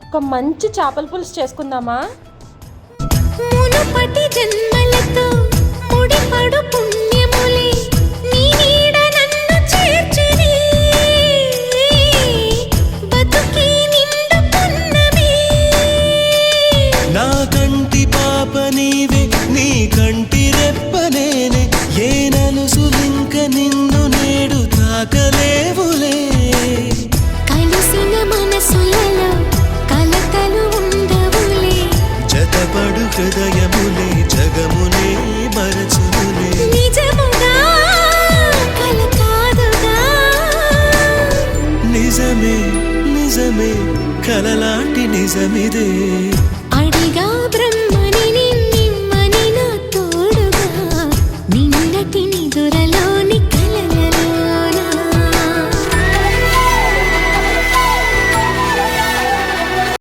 ఒక మంచి చేపల పులుసు చేసుకుందామా? మునుపటి జన్మలతో ముడిపడు పుణ్యములే నీ నీడ నన్ను చేర్చిని బతుకి నిండు పున్నమి. నా కంటి పాప నీవే, నీ కంటి రెప్ప నేనే, ఏ నలుసులింక నిన్ను నేడు తాకలేవులే. కలిసిన మనసులలో కలతలు ఉండవులే, జతపడు హృదయములే జగమునే మరచునులే. నిజముగా కల కాదుగా, నిజమే నిజమే కలలాంటి నిజమిదే. అడిగా బ్రహ్మ